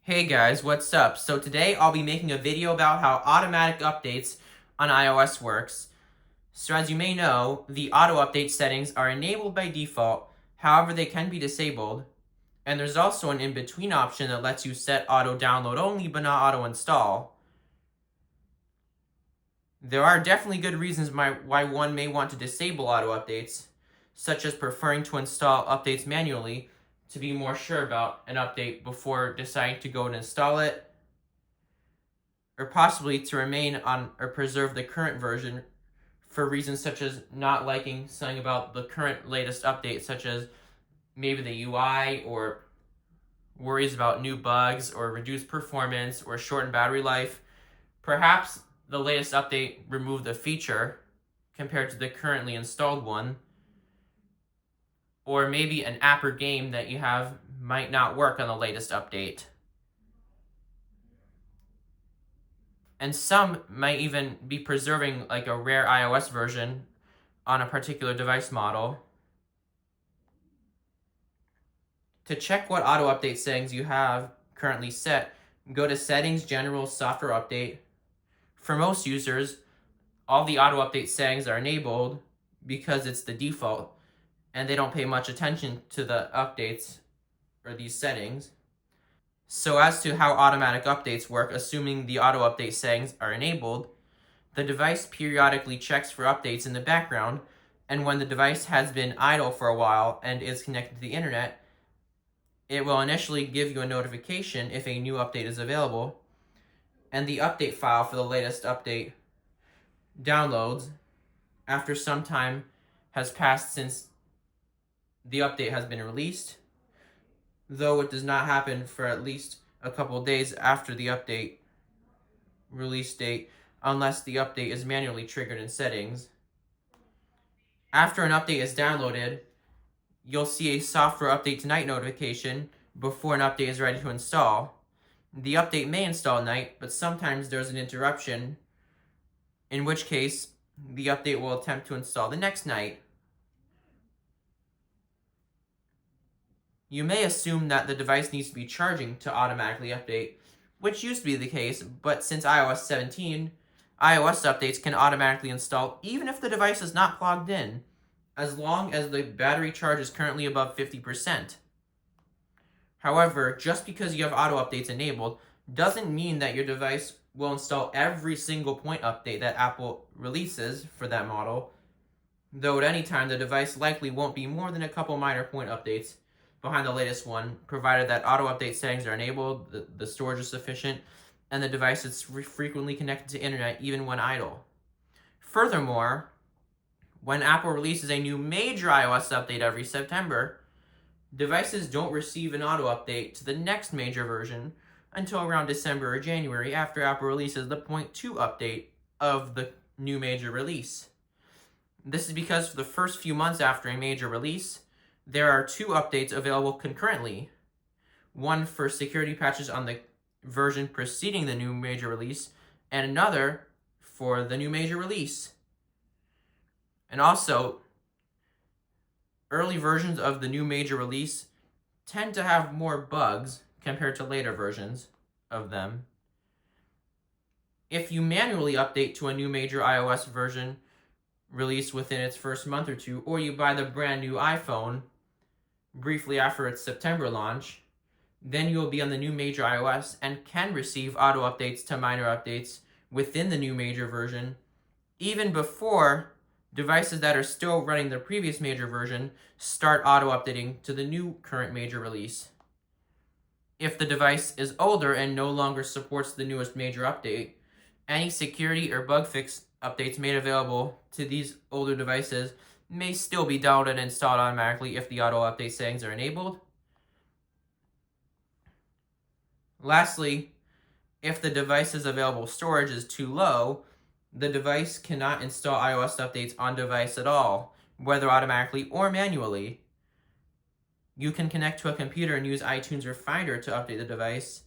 Hey guys, what's up? So today I'll be making a video about how automatic updates on iOS works. So as you may know, the auto update settings are enabled by default, however they can be disabled. And there's also an in-between option that lets you set auto download only but not auto install. There are definitely good reasons why one may want to disable auto updates, such as preferring to install updates manually to be more sure about an update before deciding to go and install it, or possibly to remain on or preserve the current version for reasons such as not liking something about the current latest update, such as maybe the UI or worries about new bugs or reduced performance or shortened battery life. Perhaps the latest update removed a feature compared to the currently installed one, or maybe an app or game that you have might not work on the latest update. And some might even be preserving like a rare iOS version on a particular device model. To check what auto update settings you have currently set, go to Settings, General, Software Update. For most users, all the auto update settings are enabled because it's the default, and they don't pay much attention to the updates or these settings. So as to how automatic updates work, assuming the auto update settings are enabled, the device periodically checks for updates in the background, and when the device has been idle for a while and is connected to the internet, it will initially give you a notification if a new update is available, and the update file for the latest update downloads after some time has passed since the update has been released, though it does not happen for at least a couple of days after the update release date unless the update is manually triggered in settings. After an update is downloaded, you'll see a software update tonight notification before an update is ready to install. The update may install at night, but sometimes there's an interruption, in which case the update will attempt to install the next night. You may assume that the device needs to be charging to automatically update, which used to be the case, but since iOS 17, iOS updates can automatically install even if the device is not plugged in, as long as the battery charge is currently above 50%. However, just because you have auto updates enabled doesn't mean that your device will install every single point update that Apple releases for that model, though at any time the device likely won't be more than a couple minor point updates behind the latest one, provided that auto update settings are enabled, the storage is sufficient, and the device is frequently connected to internet even when idle. Furthermore, when Apple releases a new major iOS update every September, devices don't receive an auto update to the next major version until around December or January after Apple releases the .2 update of the new major release. This is because for the first few months after a major release, there are two updates available concurrently. One for security patches on the version preceding the new major release, and another for the new major release. And also, early versions of the new major release tend to have more bugs compared to later versions of them. If you manually update to a new major iOS version released within its first month or two, or you buy the brand new iPhone briefly after its September launch, then you will be on the new major iOS and can receive auto updates to minor updates within the new major version, even before devices that are still running the previous major version start auto updating to the new current major release. If the device is older and no longer supports the newest major update, any security or bug fix updates made available to these older devices may still be downloaded and installed automatically if the auto update settings are enabled. Lastly, if the device's available storage is too low, the device cannot install iOS updates on device at all, whether automatically or manually. You can connect to a computer and use iTunes or Finder to update the device,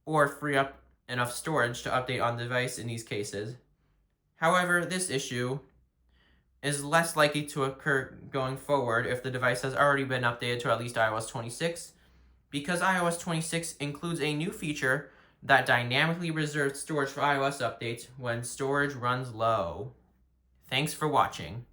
or free up enough storage to update on the device in these cases. However, this issue is less likely to occur going forward if the device has already been updated to at least iOS 26, because iOS 26 includes a new feature that dynamically reserves storage for iOS updates when storage runs low. Thanks for watching.